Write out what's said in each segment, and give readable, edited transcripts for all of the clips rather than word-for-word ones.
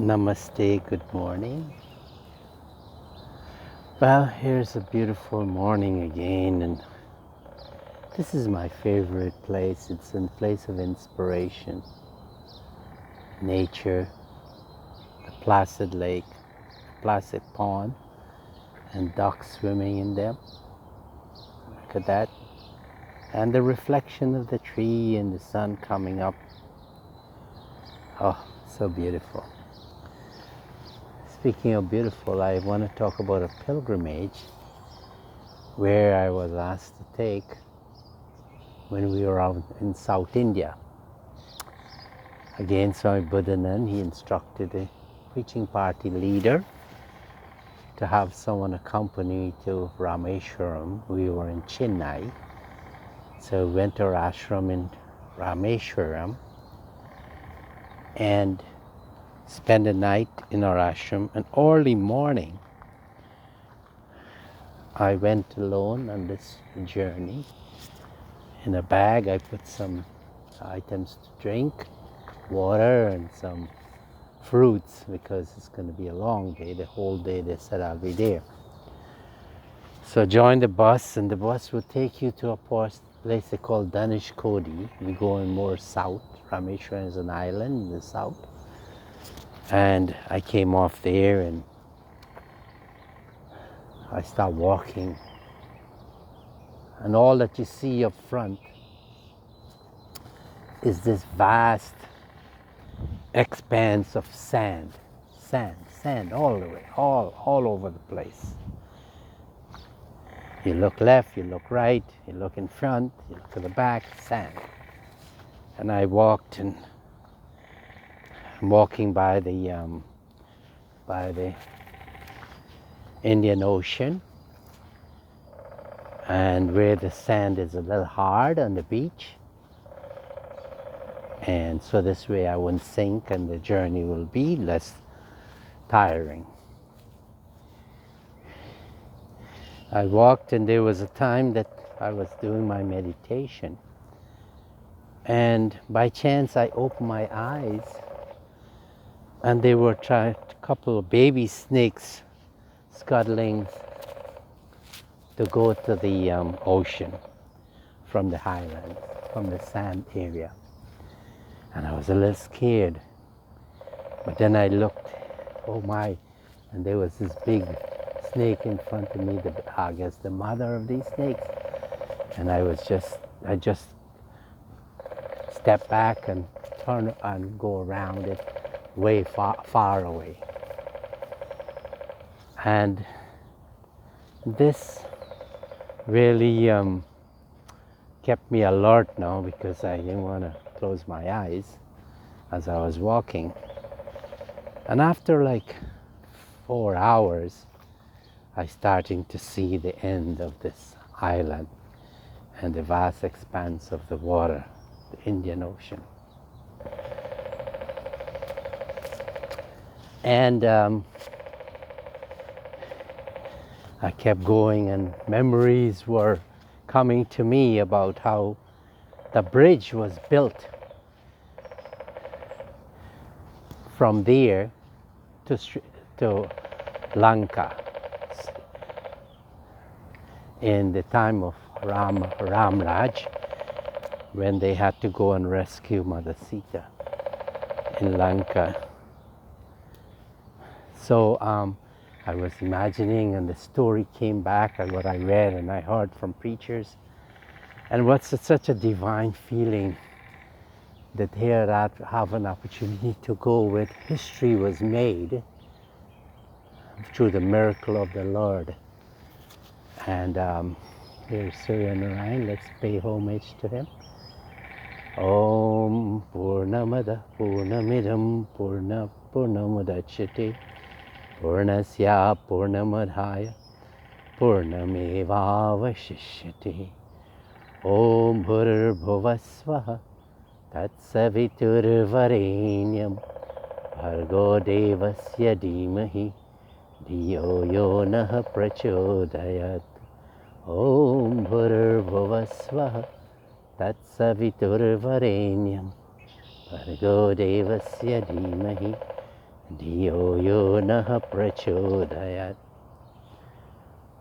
Namaste, good morning. Well, here's a beautiful morning again, and this is my favorite place. It's a place of inspiration, nature, the placid lake, placid pond, and ducks swimming in them. Look at that. And the reflection of the tree and the sun coming up. Oh, so beautiful. Speaking of beautiful, I want to talk about a pilgrimage where I was asked to take when we were out in South India. Again, Swami Parameshananda, he instructed a preaching party leader to have someone accompany to Rameshwaram. We were in Chennai, so we went to our ashram in Rameshwaram and spend the night in our ashram. And early morning, I went alone on this journey. In a bag, I put some items to drink, water, and some fruits because it's going to be a long day. The whole day they said I'll be there. So I joined the bus, and the bus will take you to a place they call Dhanushkodi. We go in more south. Rameshwaram is an island in the south. And I came off there and I started walking. And all that you see up front is this vast expanse of sand all the way, all over the place. You look left, you look right, you look in front, you look to the back, sand. And I walked, and I'm walking by the Indian Ocean, and where the sand is a little hard on the beach. And so this way I won't sink and the journey will be less tiring. I walked, and there was a time that I was doing my meditation, and by chance I opened my eyes, and there were a couple of baby snakes scuttling to go to the ocean from the highland, from the sand area. And I was a little scared. But then I looked, oh my, and there was this big snake in front of me, I guess the mother of these snakes. And I just stepped back and turn and go around it way far away. And this really kept me alert now, because I didn't want to close my eyes as I was walking. And after like 4 hours, I starting to see the end of this island and the vast expanse of the water, the Indian Ocean. And I kept going, and memories were coming to me about how the bridge was built from there to Lanka in the time of Ramraj, when they had to go and rescue Mother Sita in Lanka. So I was imagining, and the story came back, and what I read and I heard from preachers. And what's such a divine feeling that here I have an opportunity to go where history was made through the miracle of the Lord. And here's Surya Narayan. Let's pay homage to him. Om Purnamada Purnamidam Purnamudachyate Purnasya Purnamadhaya Purnamevavashishyate Om Bhurbhuvasvaha Tatsaviturvarenyam Bhargo Devasya Dhimahi Dhiyo Yo Nah Prachodayat Om Bhurbhuvasvaha Tatsaviturvarenyam Bhargo Devasya Dhimahi Dhiyo yo naha prachodayat.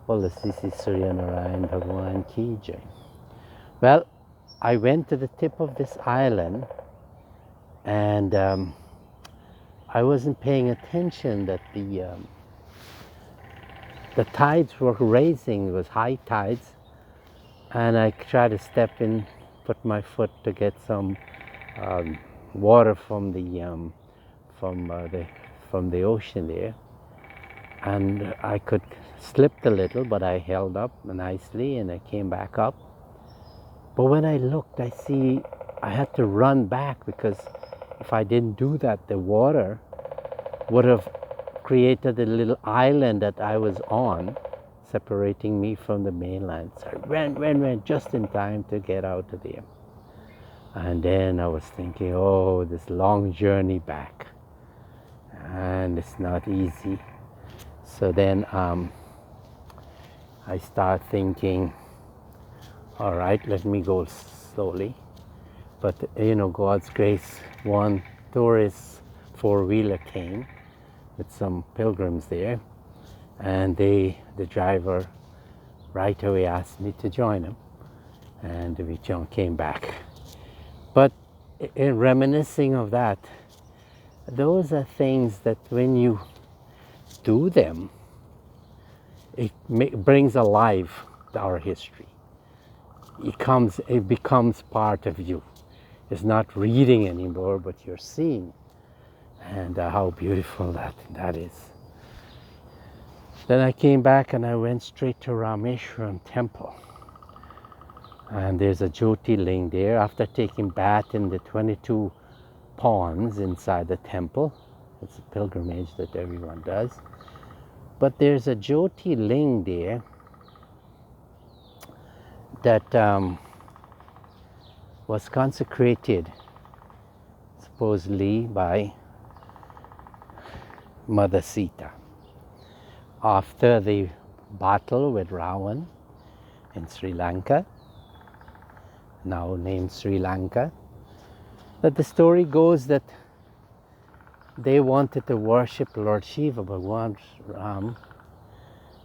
Bola Sisi Surya Narayan Bhagwan ki jai. Well, I went to the tip of this island, and I wasn't paying attention that the tides were raising. It was high tides, and I tried to step in, put my foot to get some water from the ocean there, and I could slipped a little, but I held up nicely, and I came back up. But when I looked, I see I had to run back, because if I didn't do that, the water would have created a little island that I was on, separating me from the mainland. So I ran just in time to get out of there. And then I was thinking, oh, this long journey back, and it's not easy. So then I start thinking, all right, let me go slowly. But God's grace, one tourist four-wheeler came with some pilgrims there, and the driver right away asked me to join him, and we came back. But in reminiscing of that, those are things that when you do them, it brings alive our history. It becomes part of you. It's not reading anymore, but you're seeing. And how beautiful that is. Then I came back and I went straight to Rameshwaram temple. And there's a Jyotirling there. After taking bath in the 22 ponds inside the temple, it's a pilgrimage that everyone does. But there's a Jyotirling there that was consecrated supposedly by Mother Sita after the battle with Ravan in Sri Lanka, now named Sri Lanka. But the story goes that they wanted to worship Lord Shiva, Bhagwan Ram,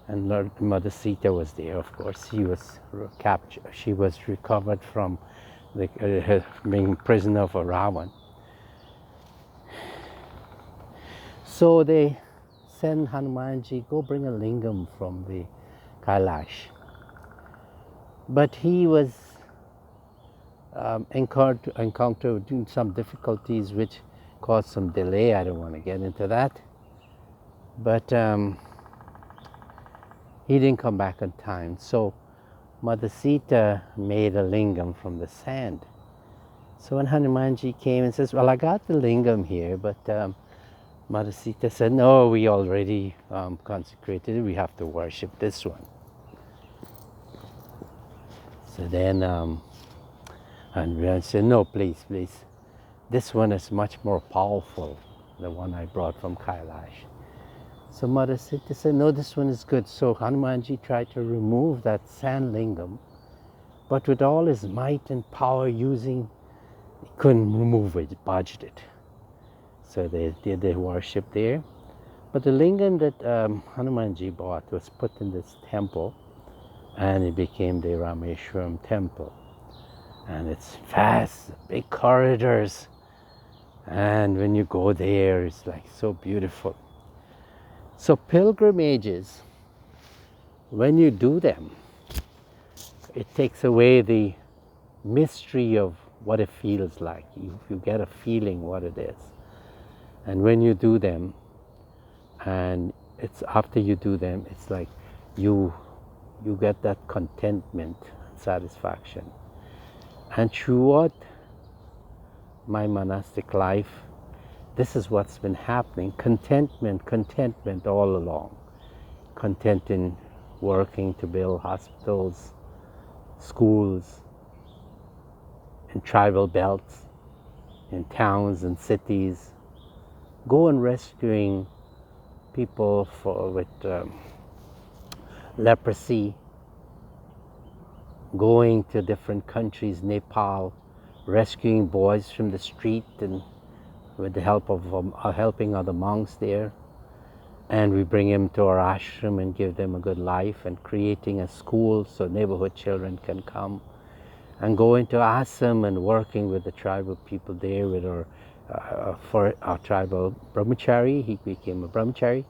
and Mother Sita was there, of course. She was captured. She was recovered from being prisoner for Ravan. So they send Hanumanji, go bring a lingam from the Kailash. But he was encountered some difficulties which caused some delay. I don't want to get into that. But he didn't come back on time. So Mother Sita made a lingam from the sand. So when Hanumanji came and says, well, I got the lingam here, but Mother Sita said, no, we already consecrated it. We have to worship this one. So then Hanuman said, no, please. This one is much more powerful, the one I brought from Kailash. So Mother Sita said, no, this one is good. So Hanumanji tried to remove that sand lingam, but with all his might and power using, he couldn't remove it, budged it. So they did their worship there. But the lingam that Hanumanji bought was put in this temple, and it became the Rameshwaram temple. And it's vast, big corridors. And when you go there, it's like so beautiful. So pilgrimages, when you do them, it takes away the mystery of what it feels like. You get a feeling what it is. And when you do them, and it's after you do them, it's like you get that contentment, satisfaction. And throughout my monastic life, this is what's been happening. Contentment all along. Content in working to build hospitals, schools, in tribal belts, in towns and cities. Go and rescuing people with leprosy, going to different countries, Nepal, rescuing boys from the street and with the help of helping other monks there. And we bring them to our ashram and give them a good life, and creating a school so neighborhood children can come and go into ashram and working with the tribal people there with for our tribal brahmachari. He became a brahmachari.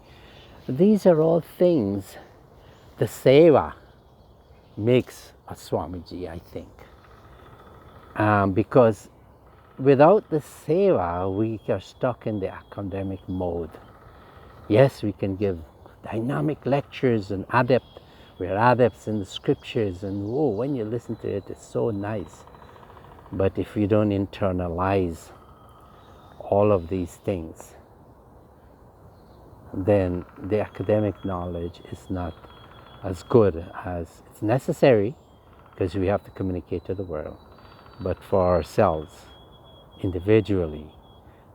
These are all things, the seva makes a Swamiji, I think. Because without the seva, we are stuck in the academic mode. Yes, we can give dynamic lectures and we're adepts in the scriptures, and whoa, when you listen to it, it's so nice. But if you don't internalize all of these things, then the academic knowledge is not as good as it's necessary, because we have to communicate to the world. But for ourselves, individually,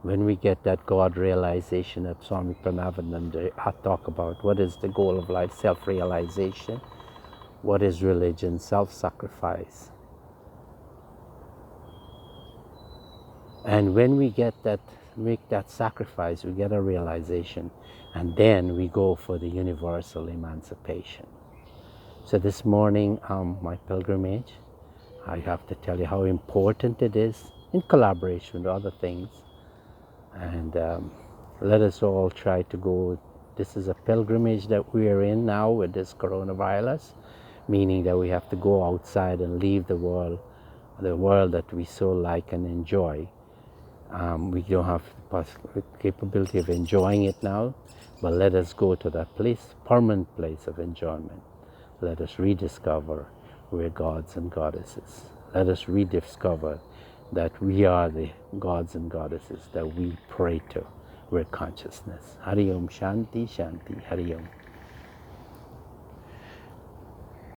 when we get that God realization that Swami Parameshananda talk about, what is the goal of life? Self-realization. What is religion? Self-sacrifice. And when we get that, make that sacrifice, we get a realization, and then we go for the universal emancipation. So this morning, my pilgrimage, I have to tell you how important it is, in collaboration with other things. And let us all try to go. This is a pilgrimage that we are in now with this coronavirus, meaning that we have to go outside and leave the world that we so like and enjoy. We don't have the capability of enjoying it now, but let us go to that place, permanent place of enjoyment. Let us rediscover we're gods and goddesses. Let us rediscover that we are the gods and goddesses that we pray to. We're consciousness. Hari Om, Shanti, Shanti, Hari Om.